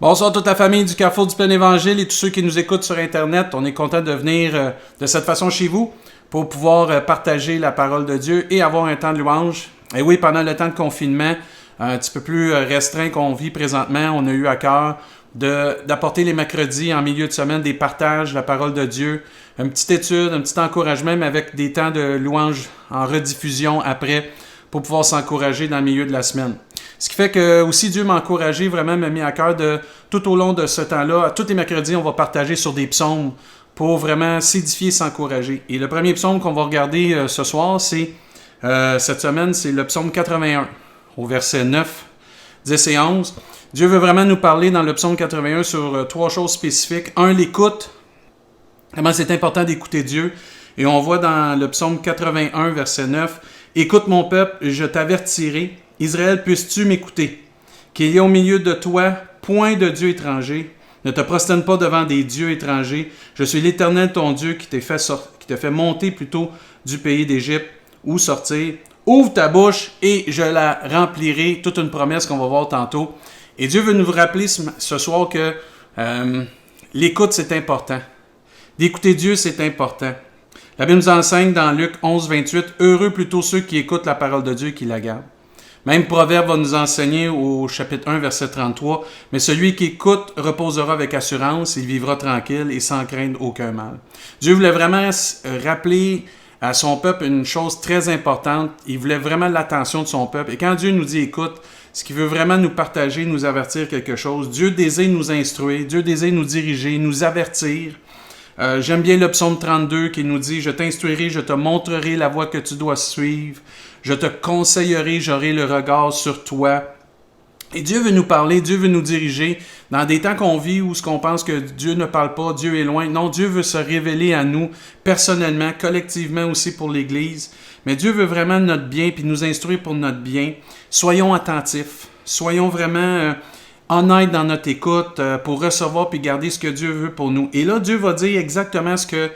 Bonsoir toute la famille du Carrefour du Plein Évangile et tous ceux qui nous écoutent sur Internet. On est content de venir de cette façon chez vous pour pouvoir partager la parole de Dieu et avoir un temps de louange. Et oui, pendant le temps de confinement, un petit peu plus restreint qu'on vit présentement, on a eu à cœur d'apporter les mercredis en milieu de semaine des partages de la parole de Dieu, une petite étude, un petit encouragement, mais avec des temps de louange en rediffusion après pour pouvoir s'encourager dans le milieu de la semaine. Ce qui fait que aussi Dieu m'a encouragé, vraiment m'a mis à cœur de tout au long de ce temps-là, tous les mercredis, on va partager sur des psaumes pour vraiment s'édifier, s'encourager. Et le premier psaume qu'on va regarder ce soir, cette semaine, c'est le psaume 81, au verset 9, 10 et 11. Dieu veut vraiment nous parler dans le psaume 81 sur trois choses spécifiques. Un, l'écoute. Comment c'est important d'écouter Dieu. Et on voit dans le psaume 81, verset 9, « Écoute mon peuple, je t'avertirai. Israël, puisses-tu m'écouter? Qu'il y ait au milieu de toi point de Dieu étranger. Ne te prosterne pas devant des dieux étrangers. Je suis l'Éternel ton Dieu qui te fait monter plutôt du pays d'Égypte ou sortir. Ouvre ta bouche et je la remplirai. » Toute une promesse qu'on va voir tantôt. Et Dieu veut nous rappeler ce soir que l'écoute, c'est important. D'écouter Dieu, c'est important. La Bible nous enseigne dans Luc 11, 28, « Heureux plutôt ceux qui écoutent la parole de Dieu et qui la gardent. » Même Proverbe va nous enseigner au chapitre 1, verset 33, « Mais celui qui écoute reposera avec assurance, il vivra tranquille et sans craindre aucun mal. » Dieu voulait vraiment rappeler à son peuple une chose très importante. Il voulait vraiment l'attention de son peuple. Et quand Dieu nous dit « écoute », ce qu'il veut vraiment nous partager, nous avertir quelque chose. Dieu désire nous instruire, Dieu désire nous diriger, nous avertir. J'aime bien le psaume 32 qui nous dit « Je t'instruirai, je te montrerai la voie que tu dois suivre. Je te conseillerai, j'aurai le regard sur toi. » Et Dieu veut nous parler, Dieu veut nous diriger dans des temps qu'on vit où ce qu'on pense que Dieu ne parle pas, Dieu est loin. Non, Dieu veut se révéler à nous personnellement, collectivement aussi pour l'Église. Mais Dieu veut vraiment notre bien puis nous instruire pour notre bien. Soyons attentifs, soyons vraiment honnêtes dans notre écoute pour recevoir puis garder ce que Dieu veut pour nous. Et là, Dieu va dire exactement ce que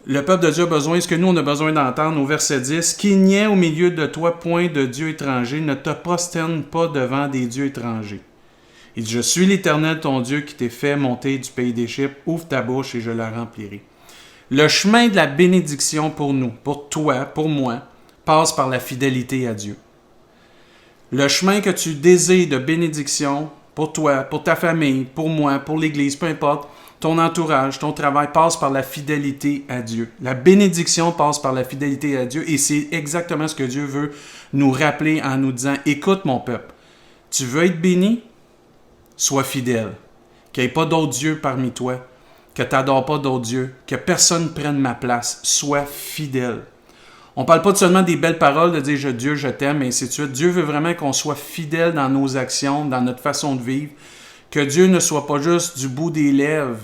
le peuple de Dieu a besoin, ce que nous, on a besoin d'entendre au verset 10. « Qu'il n'y ait au milieu de toi point de Dieu étranger, ne te prosterne pas devant des dieux étrangers. » Il dit « Je suis l'Éternel ton Dieu qui t'ai fait monter du pays d'Égypte, ouvre ta bouche et je la remplirai. » Le chemin de la bénédiction pour nous, pour toi, pour moi, passe par la fidélité à Dieu. Le chemin que tu désires de bénédiction pour toi, pour ta famille, pour moi, pour l'Église, peu importe, ton entourage, ton travail passe par la fidélité à Dieu. La bénédiction passe par la fidélité à Dieu et c'est exactement ce que Dieu veut nous rappeler en nous disant « Écoute mon peuple, tu veux être béni? Sois fidèle. Qu'il n'y ait pas d'autres dieux parmi toi. Que tu n'adores pas d'autres dieux, que personne ne prenne ma place, sois fidèle. » On ne parle pas seulement des belles paroles, de dire « Dieu, je t'aime » et ainsi de suite. Dieu veut vraiment qu'on soit fidèle dans nos actions, dans notre façon de vivre, que Dieu ne soit pas juste du bout des lèvres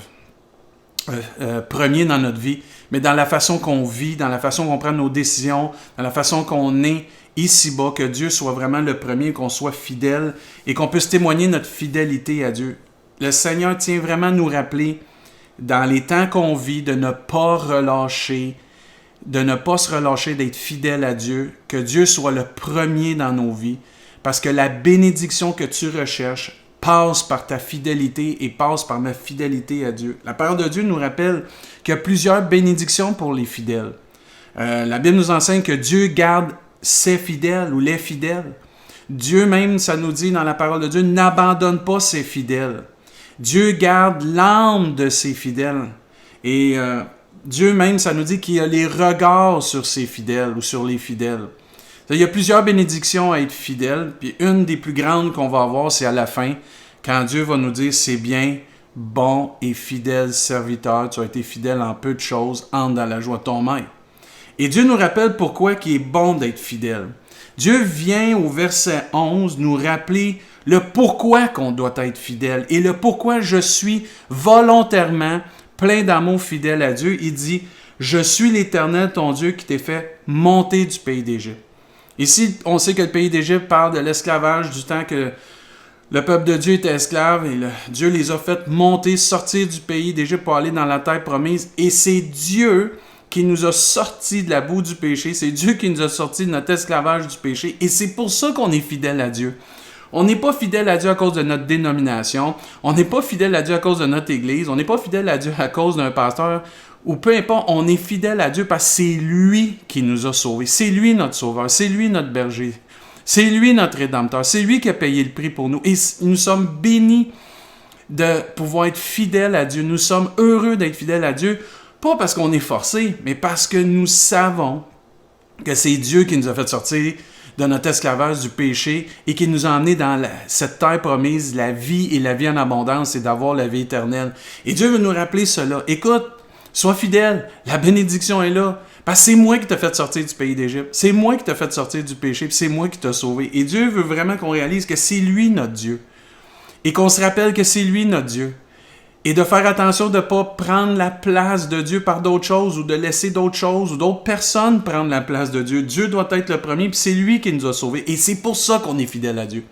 premier dans notre vie, mais dans la façon qu'on vit, dans la façon qu'on prend nos décisions, dans la façon qu'on est ici-bas, que Dieu soit vraiment le premier, qu'on soit fidèle et qu'on puisse témoigner notre fidélité à Dieu. Le Seigneur tient vraiment à nous rappeler dans les temps qu'on vit, de ne pas relâcher, de ne pas se relâcher, d'être fidèle à Dieu, que Dieu soit le premier dans nos vies, parce que la bénédiction que tu recherches passe par ta fidélité et passe par ma fidélité à Dieu. La parole de Dieu nous rappelle qu'il y a plusieurs bénédictions pour les fidèles. La Bible nous enseigne que Dieu garde ses fidèles ou les fidèles. Dieu même, ça nous dit dans la parole de Dieu, n'abandonne pas ses fidèles. Dieu garde l'âme de ses fidèles. Et Dieu même, ça nous dit qu'il a les regards sur ses fidèles ou sur les fidèles. Il y a plusieurs bénédictions à être fidèle, puis une des plus grandes qu'on va avoir, c'est à la fin, quand Dieu va nous dire « C'est bien, bon et fidèle serviteur, tu as été fidèle en peu de choses, entre dans la joie de ton maître. » Et Dieu nous rappelle pourquoi il est bon d'être fidèle. Dieu vient au verset 11 nous rappeler le pourquoi qu'on doit être fidèle et le pourquoi je suis volontairement plein d'amour fidèle à Dieu. Il dit « Je suis l'Éternel, ton Dieu, qui t'ai fait monter du pays d'Égypte. » Ici, on sait que le pays d'Égypte parle de l'esclavage du temps que le peuple de Dieu était esclave et Dieu les a fait monter, sortir du pays d'Égypte pour aller dans la terre promise. Et c'est Dieu qui nous a sortis de la boue du péché. C'est Dieu qui nous a sortis de notre esclavage du péché. Et c'est pour ça qu'on est fidèle à Dieu. On n'est pas fidèle à Dieu à cause de notre dénomination. On n'est pas fidèle à Dieu à cause de notre église. On n'est pas fidèle à Dieu à cause d'un pasteur. Ou peu importe, on est fidèle à Dieu parce que c'est lui qui nous a sauvés. C'est lui notre sauveur. C'est lui notre berger. C'est lui notre rédempteur. C'est lui qui a payé le prix pour nous. Et nous sommes bénis de pouvoir être fidèles à Dieu. Nous sommes heureux d'être fidèles à Dieu. Pas parce qu'on est forcé, mais parce que nous savons que c'est Dieu qui nous a fait sortir de notre esclavage du péché et qui nous a emmenés dans cette terre promise, la vie et la vie en abondance, et d'avoir la vie éternelle. Et Dieu veut nous rappeler cela. Écoute, Sois fidèle. La bénédiction est là. Parce que c'est moi qui t'ai fait sortir du pays d'Égypte. C'est moi qui t'ai fait sortir du péché. Puis c'est moi qui t'ai sauvé. Et Dieu veut vraiment qu'on réalise que c'est lui notre Dieu. Et qu'on se rappelle que c'est lui notre Dieu. Et de faire attention de ne pas prendre la place de Dieu par d'autres choses ou de laisser d'autres choses ou d'autres personnes prendre la place de Dieu. Dieu doit être le premier, puis c'est lui qui nous a sauvés. Et c'est pour ça qu'on est fidèle à Dieu.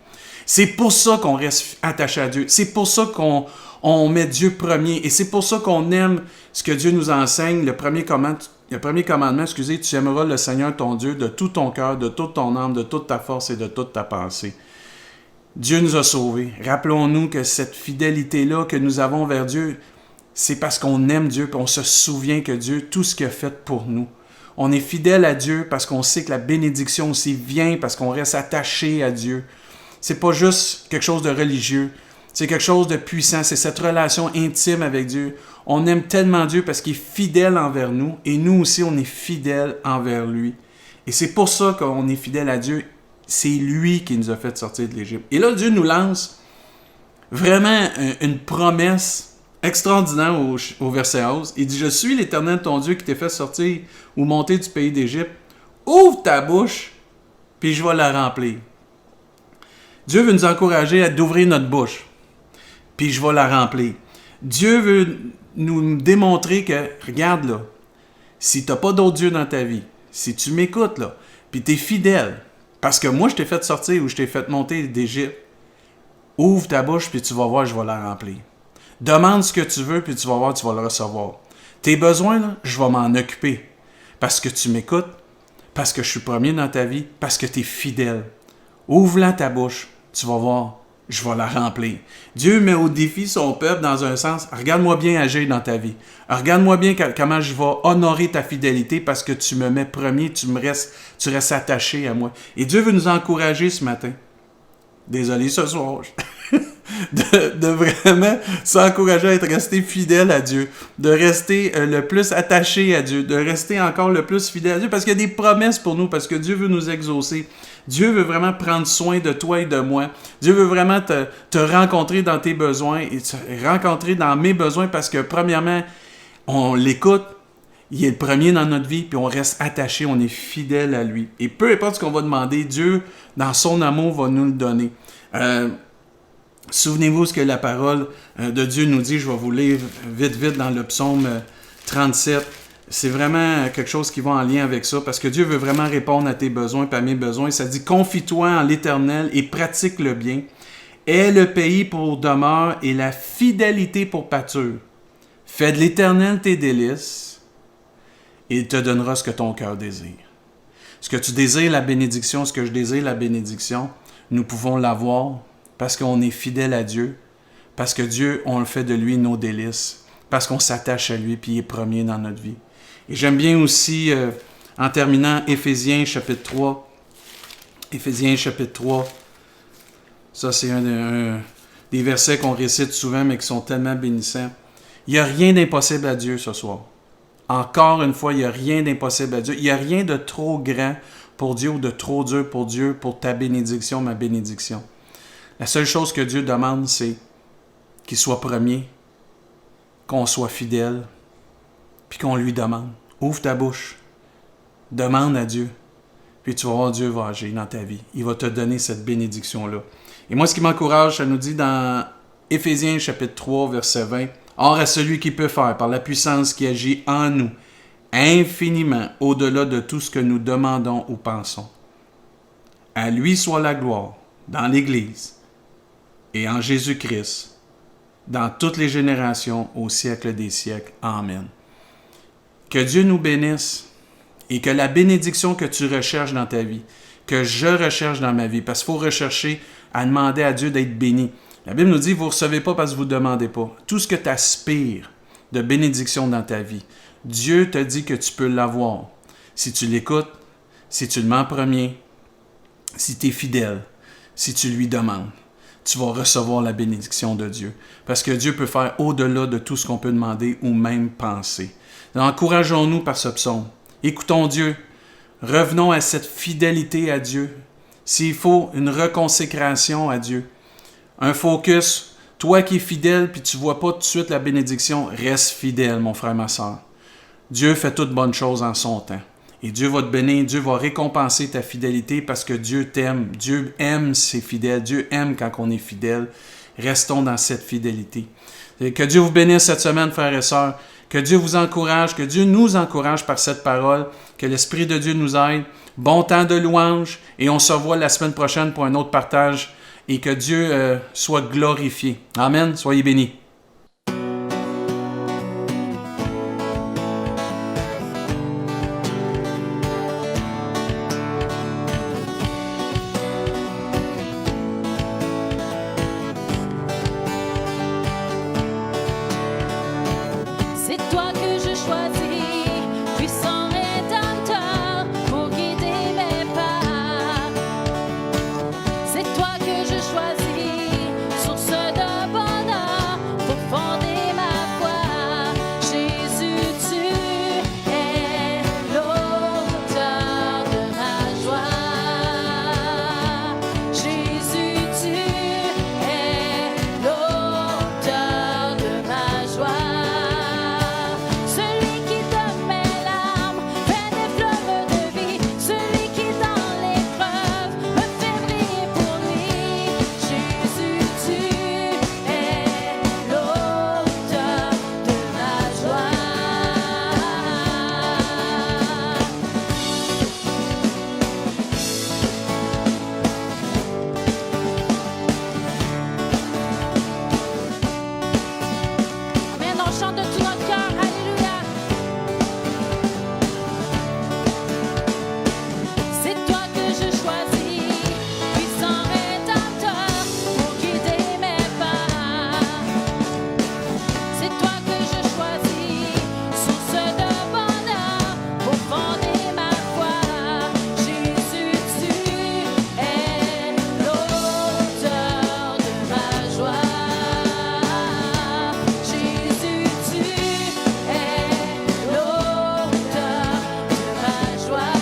C'est pour ça qu'on reste attaché à Dieu. C'est pour ça qu'on met Dieu premier. Et c'est pour ça qu'on aime ce que Dieu nous enseigne. Le premier commandement, tu aimeras le Seigneur ton Dieu de tout ton cœur, de toute ton âme, de toute ta force et de toute ta pensée. Dieu nous a sauvés. Rappelons-nous que cette fidélité-là que nous avons vers Dieu, c'est parce qu'on aime Dieu et on se souvient que Dieu, tout ce qu'il a fait pour nous. On est fidèle à Dieu parce qu'on sait que la bénédiction aussi vient parce qu'on reste attaché à Dieu. C'est pas juste quelque chose de religieux. C'est quelque chose de puissant. C'est cette relation intime avec Dieu. On aime tellement Dieu parce qu'il est fidèle envers nous et nous aussi, on est fidèle envers lui. Et c'est pour ça qu'on est fidèle à Dieu. C'est lui qui nous a fait sortir de l'Égypte. Et là, Dieu nous lance vraiment une promesse extraordinaire au verset 11. Il dit, « Je suis l'Éternel ton Dieu qui t'ai fait sortir ou monter du pays d'Égypte. Ouvre ta bouche, puis je vais la remplir. » Dieu veut nous encourager à d'ouvrir notre bouche, puis je vais la remplir. Dieu veut nous démontrer que, regarde là, si tu n'as pas d'autre Dieu dans ta vie, si tu m'écoutes là, puis tu es fidèle, parce que moi je t'ai fait sortir ou je t'ai fait monter d'Égypte, ouvre ta bouche, puis tu vas voir, je vais la remplir. Demande ce que tu veux, puis tu vas voir, tu vas le recevoir. Tes besoins, là, je vais m'en occuper, parce que tu m'écoutes, parce que je suis premier dans ta vie, parce que tu es fidèle. Ouvre-la ta bouche. Tu vas voir, je vais la remplir. Dieu met au défi son peuple dans un sens. Regarde-moi bien agir dans ta vie. Regarde-moi bien comment je vais honorer ta fidélité parce que tu me mets premier, tu restes attaché à moi. Et Dieu veut nous encourager ce matin. Désolé ce soir. de vraiment s'encourager à être resté fidèle à Dieu, de rester le plus attaché à Dieu, de rester encore le plus fidèle à Dieu, parce qu'il y a des promesses pour nous, parce que Dieu veut nous exaucer. Dieu veut vraiment prendre soin de toi et de moi. Dieu veut vraiment te rencontrer dans tes besoins et te rencontrer dans mes besoins parce que, premièrement, on l'écoute, il est le premier dans notre vie, puis on reste attaché, on est fidèle à lui. Et peu importe ce qu'on va demander, Dieu, dans son amour, va nous le donner. Souvenez-vous ce que la parole de Dieu nous dit. Je vais vous lire vite dans le psaume 37. C'est vraiment quelque chose qui va en lien avec ça, parce que Dieu veut vraiment répondre à tes besoins et à mes besoins. Ça dit « Confie-toi en l'Éternel et pratique le bien. Aie le pays pour demeure et la fidélité pour pâture. Fais de l'Éternel tes délices et il te donnera ce que ton cœur désire. » Ce que tu désires, la bénédiction, ce que je désire, la bénédiction, nous pouvons l'avoir parce qu'on est fidèle à Dieu, parce que Dieu, on le fait de lui nos délices, parce qu'on s'attache à lui, puis il est premier dans notre vie. Et j'aime bien aussi, en terminant, Éphésiens chapitre 3. Éphésiens chapitre 3, ça c'est un des versets qu'on récite souvent, mais qui sont tellement bénissants. Il n'y a rien d'impossible à Dieu ce soir. Encore une fois, il n'y a rien d'impossible à Dieu. Il n'y a rien de trop grand pour Dieu ou de trop dur pour Dieu, pour ta bénédiction, ma bénédiction. La seule chose que Dieu demande, c'est qu'il soit premier, qu'on soit fidèle, puis qu'on lui demande. Ouvre ta bouche, demande à Dieu, puis tu vas voir Dieu va agir dans ta vie. Il va te donner cette bénédiction-là. Et moi, ce qui m'encourage, ça nous dit dans Éphésiens chapitre 3, verset 20, « Or à celui qui peut faire, par la puissance qui agit en nous, infiniment au-delà de tout ce que nous demandons ou pensons. À lui soit la gloire dans l'Église et en Jésus-Christ, dans toutes les générations, au siècle des siècles. Amen. » Que Dieu nous bénisse et que la bénédiction que tu recherches dans ta vie, que je recherche dans ma vie, parce qu'il faut rechercher à demander à Dieu d'être béni. La Bible nous dit, vous ne recevez pas parce que vous ne demandez pas. Tout ce que tu aspires de bénédiction dans ta vie, Dieu te dit que tu peux l'avoir. Si tu l'écoutes, si tu le mets en premier, si tu es fidèle, si tu lui demandes, tu vas recevoir la bénédiction de Dieu. Parce que Dieu peut faire au-delà de tout ce qu'on peut demander ou même penser. Donc, encourageons-nous par ce psaume. Écoutons Dieu. Revenons à cette fidélité à Dieu. S'il faut, une reconsécration à Dieu. Un focus. Toi qui es fidèle puis tu ne vois pas tout de suite la bénédiction, reste fidèle, mon frère, ma soeur. Dieu fait toutes bonnes choses en son temps. Et Dieu va te bénir, Dieu va récompenser ta fidélité parce que Dieu t'aime. Dieu aime ses fidèles, Dieu aime quand on est fidèle. Restons dans cette fidélité. Et que Dieu vous bénisse cette semaine, frères et sœurs. Que Dieu vous encourage, que Dieu nous encourage par cette parole. Que l'Esprit de Dieu nous aide. Bon temps de louange. Et on se revoit la semaine prochaine pour un autre partage. Et que Dieu soit glorifié. Amen. Soyez bénis. C'est toi que je choisis, puissant rédempteur, pour guider mes pas. C'est toi que je choisis, source de bonheur, pour fonder ma foi. Jésus, tu es l'auteur de ma joie. Jésus, tu es l'auteur de ma joie. Celui qui donne mes larmes fait des fleuves de vie. Celui qui dans l'épreuve me fait briller pour lui. Jésus, tu es l'auteur de ma joie. Amen, on chante de tout notre cœur. Alléluia. C'est toi que je choisis, puissant rédempteur, pour guider mes pas. C'est toi que je choisis, source de bonheur, pour fonder ma foi. Jésus, tu es l'auteur de ma joie. Jésus, tu es l'auteur de ma joie.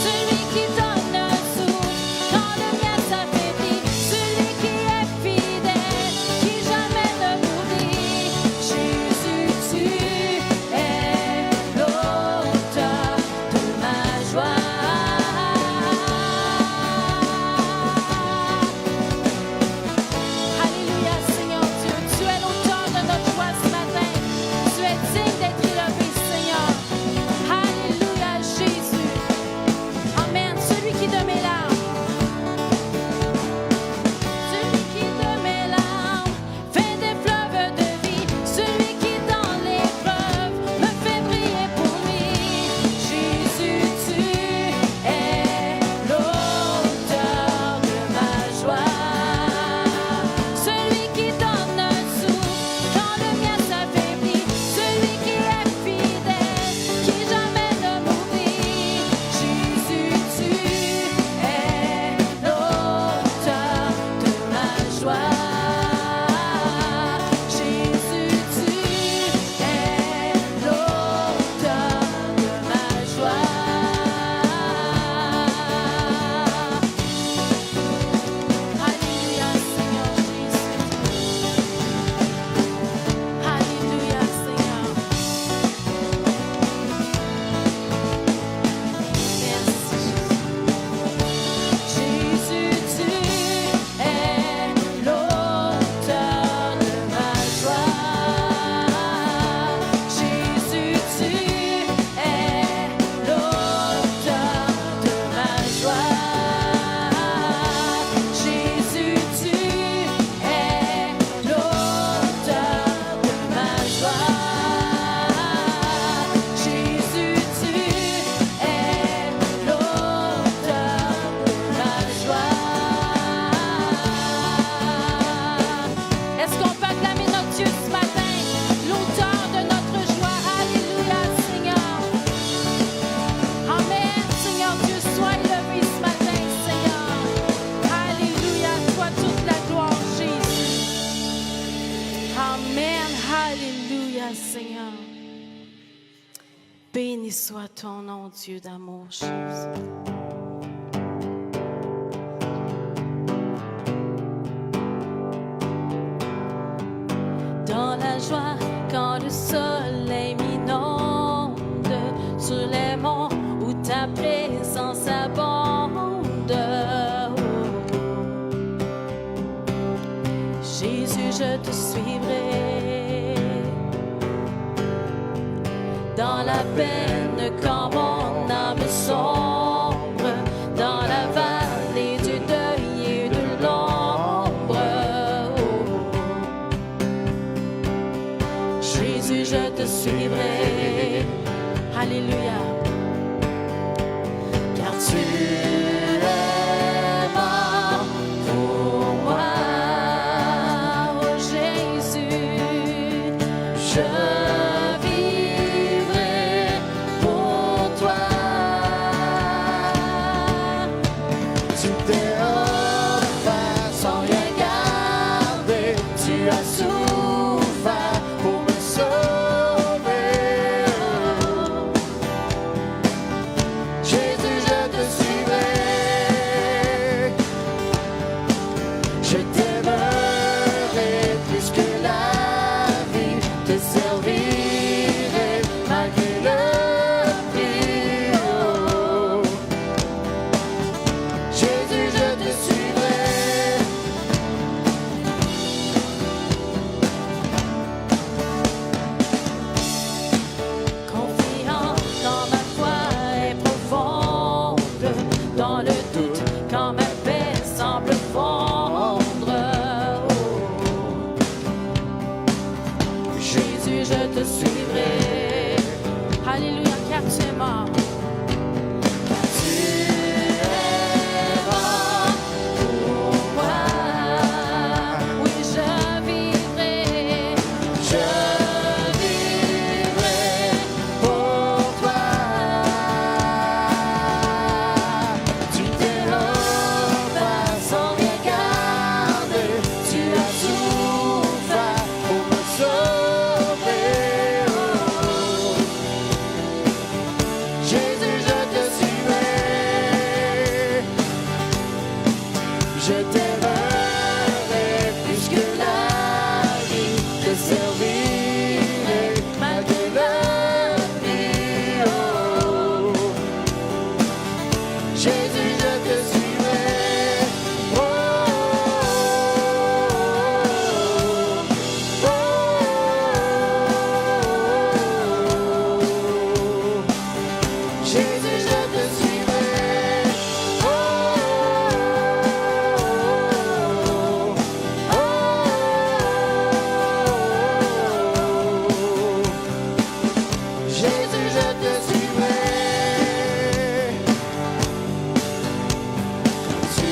Celui qui donne un souffle quand le mien s'affaiblit. Celui qui est fidèle, qui jamais ne m'oublie. Jésus, tu es l'auteur de ma joie. Alléluia, Seigneur Dieu, tu es l'auteur de notre joie ce matin. Tu es digne d'être élevé, Seigneur. Alléluia, Jésus. Amen. Celui qui de mes larmes, celui qui de mes larmes fait des fleuves de vie. Celui qui dans l'épreuve me fait briller pour lui. Jésus, tu es l'auteur de ma joie. Celui qui donne un souffle quand le mien s'affaiblit. Celui qui est fidèle, qui jamais ne m'oublie. Jésus, tu es l'auteur de ma joie. Jésus, tu es l'auteur de ma joie. Alléluia, Seigneur Jésus. Alléluia, Seigneur. Merci, Jésus. Jésus, tu es l'auteur de ma joie. Jésus, tu es l'auteur de ma joie. Jésus, tu es l'auteur de ma joie. Jésus, tu es l'auteur de ma joie. Est-ce qu'on peut acclamer notre Dieu ce matin, l'auteur de notre joie? Alléluia, Seigneur. Amen, Seigneur Dieu, sois élevé ce matin, Seigneur. Alléluia, à toi toute la gloire, Jésus. Amen, alléluia, Seigneur. Béni soit ton nom, Dieu d'amour, Jésus. Dans la joie, quand le soleil m'inonde. sur les monts où ta présence abonde. Jésus, je te suivrai dans la peine quand mon âme sombre, dans la vallée du deuil et de l'ombre. Jésus, je te suivrai. Alléluia. Car tu es mort pour moi, oh Jésus. Je vivrai pour toi. Tu t'es offert sans rien garder. Tu as souffert pour me sauver. Jésus, je te suivrai. Je t'aimerai plus que la vie. Te servirai malgré le prix. Oh. Jésus, je te suivrai. Confiant dans ma foi est profonde, dans le doute quand ma paix semble fondre. Oh. Jésus, je te suivrai. Alléluia, car tu es mort. Car tu es mort pour moi. Oui, je vivrai pour toi. Tu t'es offert sans rien garder. Tu as souffert pour me sauver. Oh. Jésus, je te suivrai. Je t'aimerai plus que la vie. Te servirai malgré le prix. Oh. Jésus, je te suivrai. Oh. Oh. Jésus, je te suivrai. Oh. Jésus, je te suivrai. Tu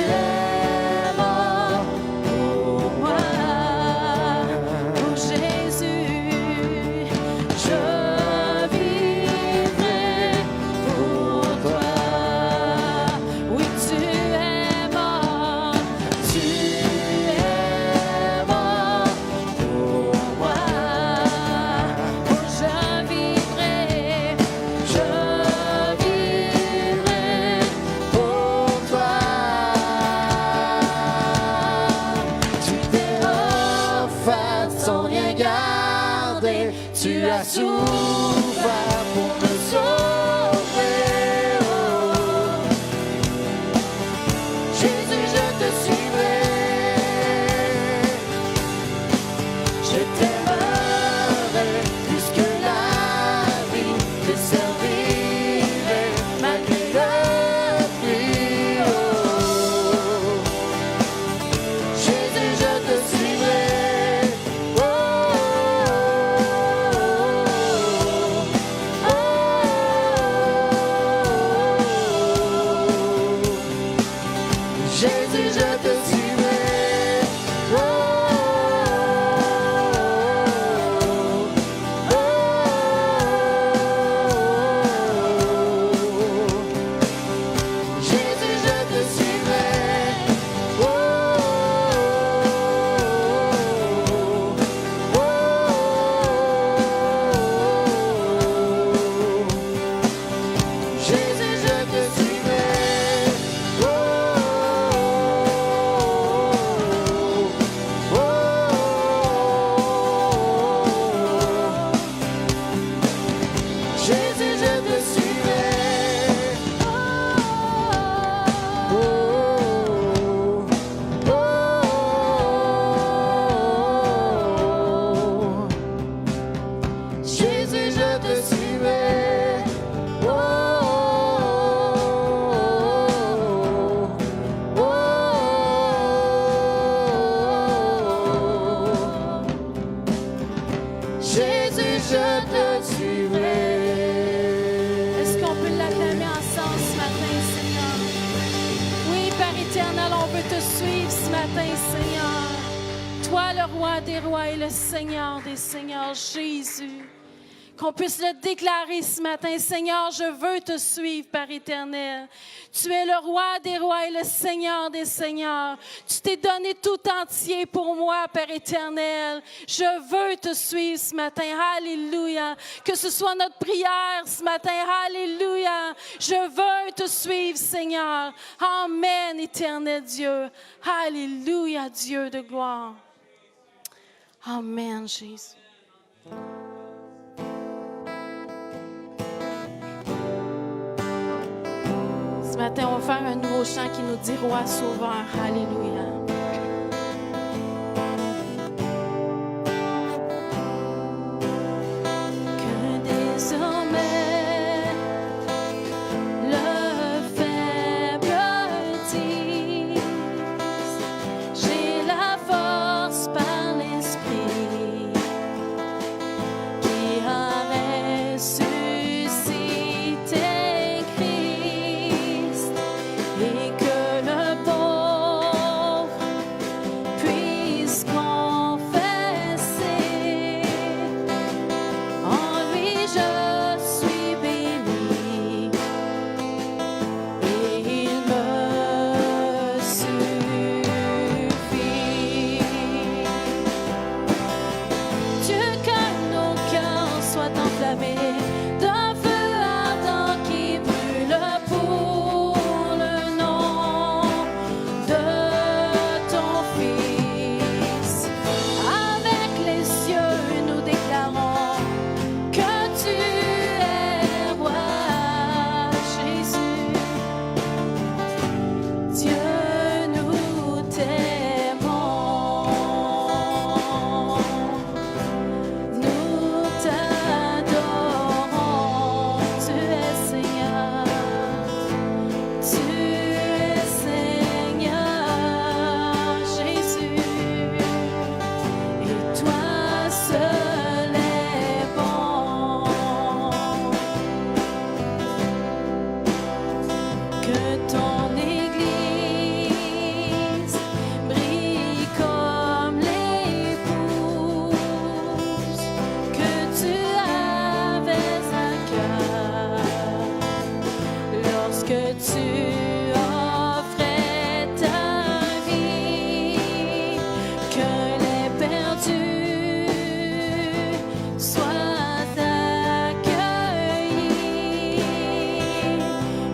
es mort pour moi, oh Jésus. Je vivrai pour toi. Oui, tu es mort. Tu es mort pour moi. Oh, je vivrai pour toi. Tu t'es offert sans rien garder. Tu as souffert pour me sauver. Oh. Jésus, je te suivrai. Je t'aimerai plus que la vie. Te servirai malgré le prix. Oh. Jésus, je te suivrai. Oh. toi le roi des rois et le Seigneur des seigneurs, Jésus. Qu'on puisse le déclarer ce matin. Seigneur, je veux te suivre, Père éternel. Tu es le roi des rois et le Seigneur des seigneurs. Tu t'es donné tout entier pour moi, Père éternel. Je veux te suivre ce matin. Alléluia. Que ce soit notre prière ce matin. Alléluia. Je veux te suivre, Seigneur. Amen, éternel Dieu. Alléluia, Dieu de gloire. Amen, Jésus. Ce matin, on va faire un nouveau chant qui nous dit Roi Sauveur. Alléluia. Que désormais le faible dise j'ai la force par l'Esprit qui a ressuscité Christ. Et que le pauvre puisse confesser en lui je suis béni et il me suffit. Dieu que nos cœurs soient enflammés d'un feu ardent qui brûle pour le nom de ton Fils. Avec les cieux, nous déclarons que tu es roi, Jésus. Dieu, nous t'aimons, nous t'adorons. Tu es Seigneur, tu es Seigneur, Jésus. Et toi seul est bon. Que ton Église brille comme l'épouse que tu avais à cœur lorsque tu offrais ta vie. Que les perdus soient accueillis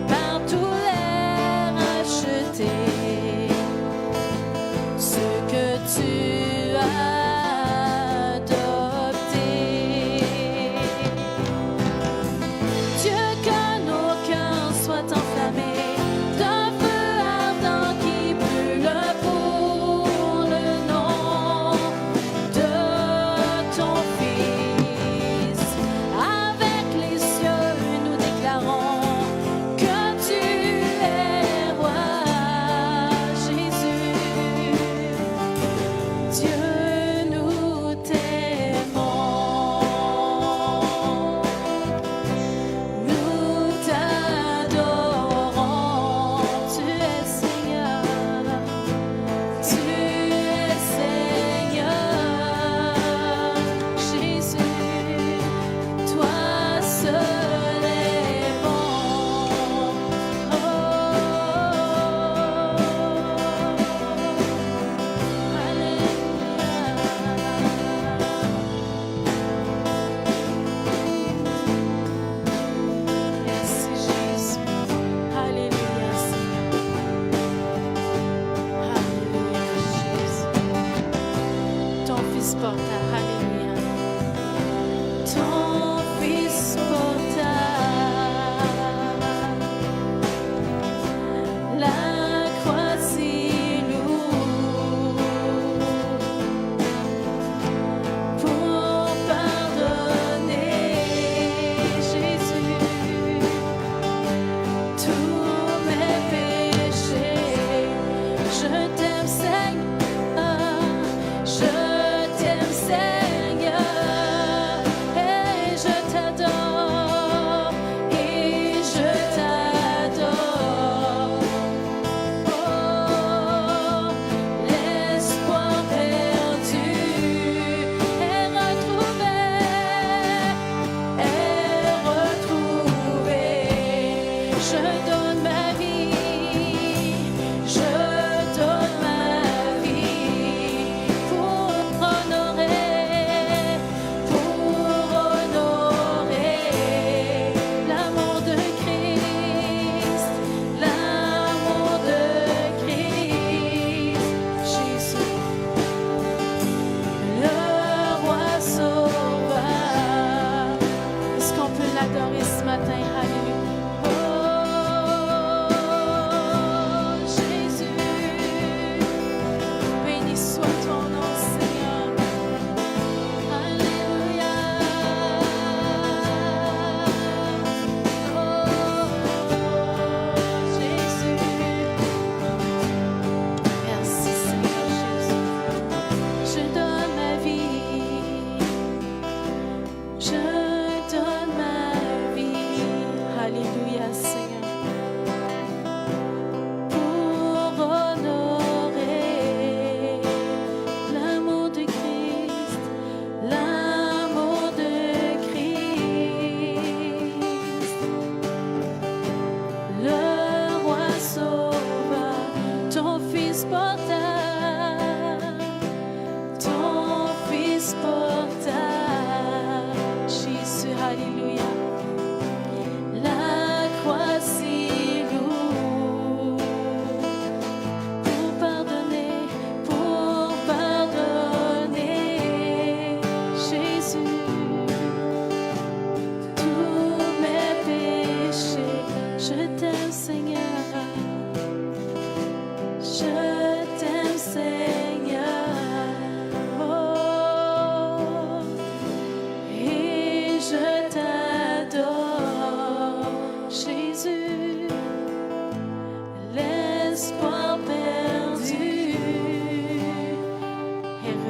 par tous les rachetés, ceux que tu as adoptés. Dieu, que nos cœurs soient enflammés d'un feu ardent qui brûle pour le nom de ton Fils. Avec les cieux, nous déclarons que tu es roi, Jésus. Dieu, nous t'aimons, nous t'adorons. Tu es Seigneur, tu es Seigneur, Jésus. Toi seul est bon. Merci Jésus. Alléluia Seigneur. Alléluia Jésus. Ton Fils porta. Alléluia. Ton Fils porta la croix si lourde pour pardonner, Jésus, tous mes péchés. Je t'aime Seigneur, je t'aime Seigneur, et je t'adore, et je t'adore. Oh, l'espoir perdu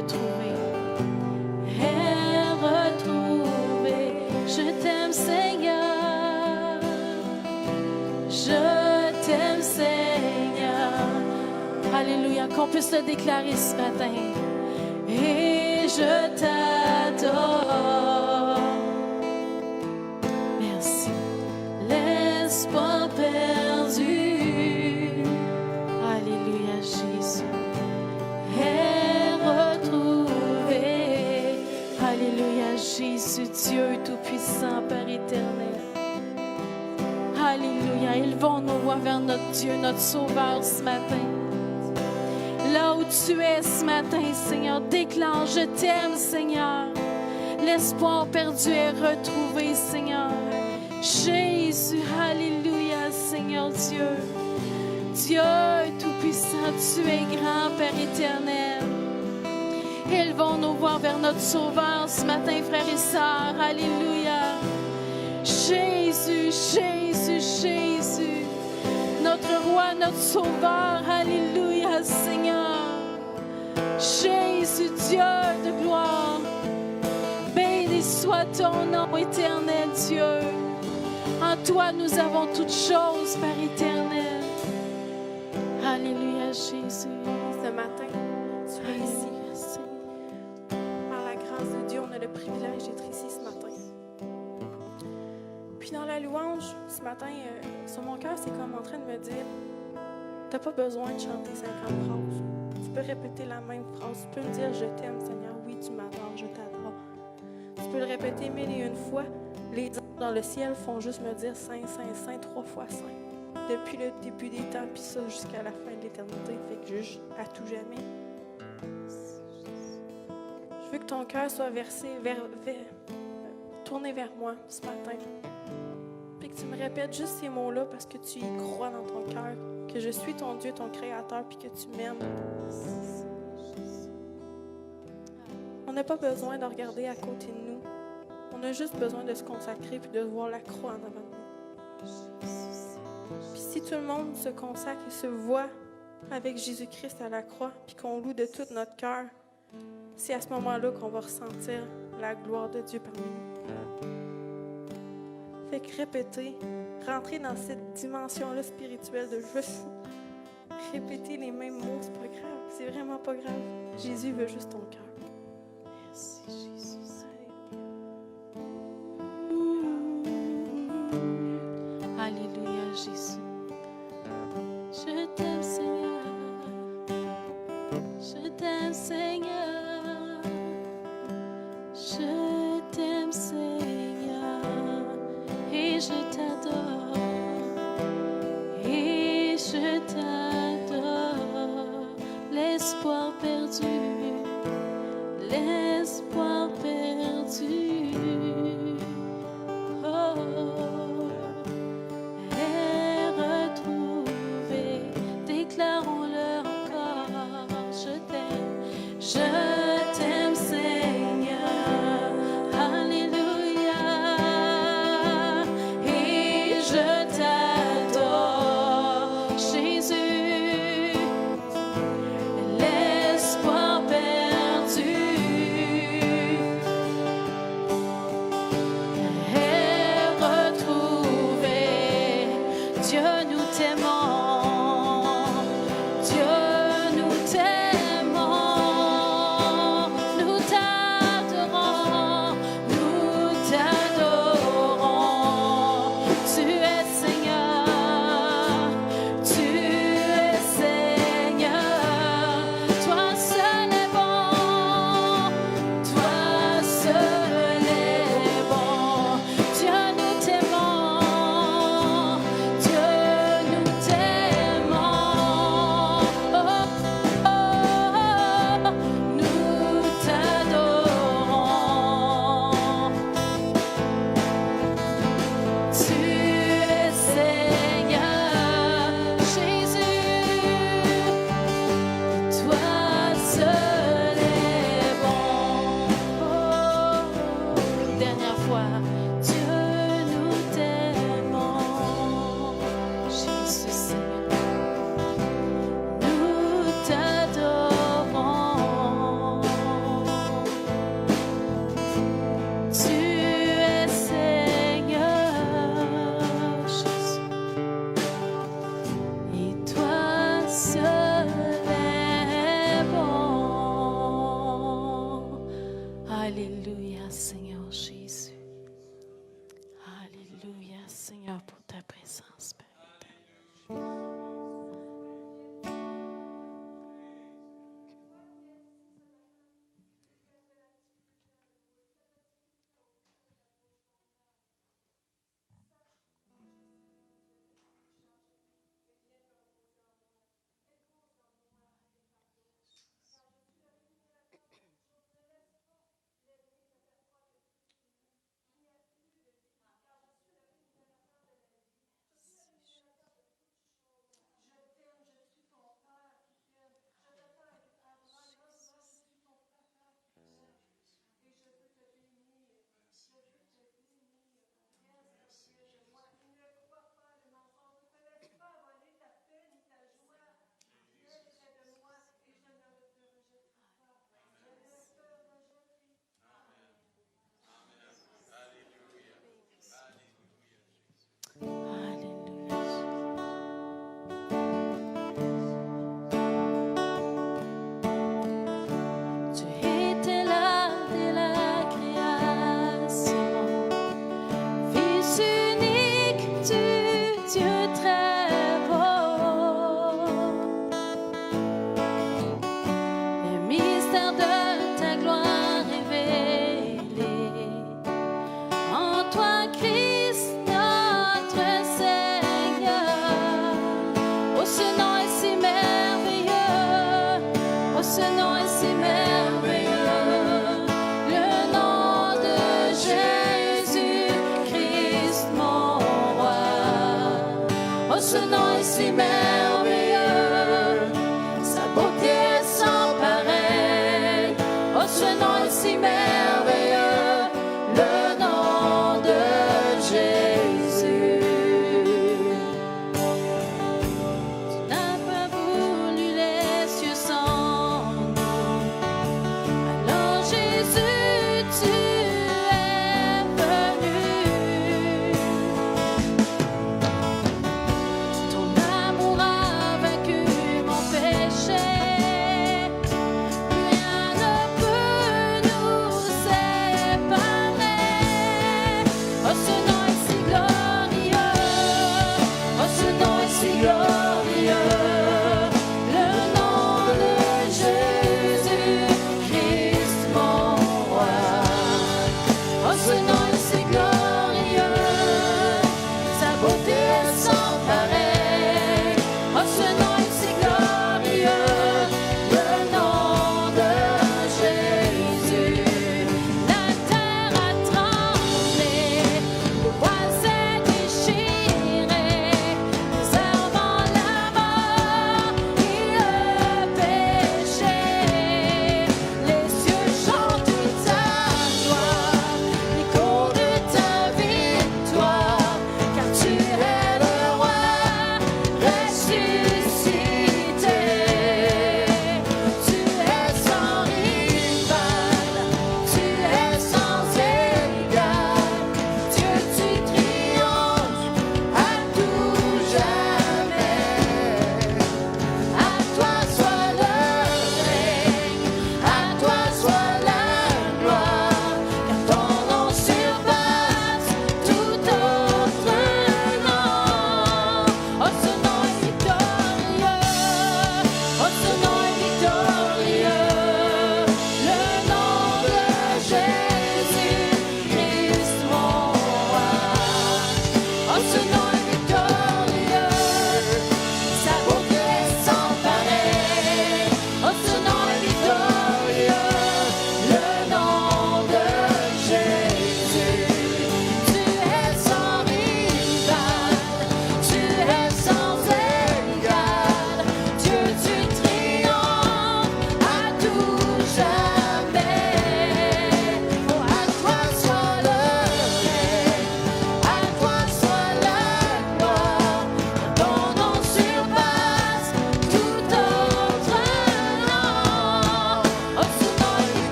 retrouvé, est retrouvé. Je t'aime, Seigneur. Je t'aime, Seigneur. Alléluia, qu'on puisse le déclarer ce matin. Et je t'adore. Merci. L'espoir perdu. Alléluia, Jésus. Est retrouvé. Alléluia, Jésus, Dieu Tout-Puissant, Père éternel. Alléluia, élevons nos voix vers notre Dieu, notre Sauveur ce matin. Là où tu es ce matin, Seigneur, déclare, je t'aime, Seigneur. L'espoir perdu est retrouvé, Seigneur. Jésus, alléluia, Seigneur Dieu. Dieu Tout-Puissant, tu es grand, Père éternel. Élevons nos voix vers notre Sauveur ce matin, frères et sœurs. Alléluia. Jésus, Jésus, Jésus. Notre Roi, notre Sauveur. Alléluia, Seigneur. Jésus, Dieu de gloire. Béni soit ton nom éternel, Dieu. En toi, nous avons toutes choses, Père éternel. Alléluia, Jésus. Ce matin, tu es ici. Par la grâce de Dieu, on a le privilège d'être ici ce matin. Puis dans la louange, ce matin, sur mon cœur, c'est comme en train de me dire, t'as pas besoin de chanter 50 phrases. Tu peux répéter la même phrase. Tu peux me dire, je t'aime, Seigneur. Oui, tu m'adores, je t'adore. Tu peux le répéter 1001 fois. Les anges dans le ciel font juste me dire Saint, Saint, Saint, 3 fois Saint. Depuis le début des temps, puis ça jusqu'à la fin de l'éternité, fait que juste à tout jamais. Je veux que ton cœur soit tourné vers moi ce matin. Puis que tu me répètes juste ces mots-là parce que tu y crois dans ton cœur, que je suis ton Dieu, ton Créateur, puis que tu m'aimes. On n'a pas besoin de regarder à côté de nous. On a juste besoin de se consacrer puis de voir la croix en avant de nous. Puis si tout le monde se consacre et se voit avec Jésus-Christ à la croix, puis qu'on loue de tout notre cœur, c'est à ce moment-là qu'on va ressentir la gloire de Dieu parmi nous. Fait que répéter, rentrer dans cette dimension-là spirituelle de juste répéter les mêmes mots, c'est pas grave, c'est vraiment pas grave. Jésus veut juste ton cœur. Merci, Jésus. Alléluia, Jésus. Je t'aime, Seigneur. Je t'aime, Seigneur. Je t'aime, Seigneur. Et je t'adore. Et je t'adore. L'espoir perdu. L'espoir perdu. Oh. Déclarons-le encore, je t'aime, je Alléluia, Seigneur.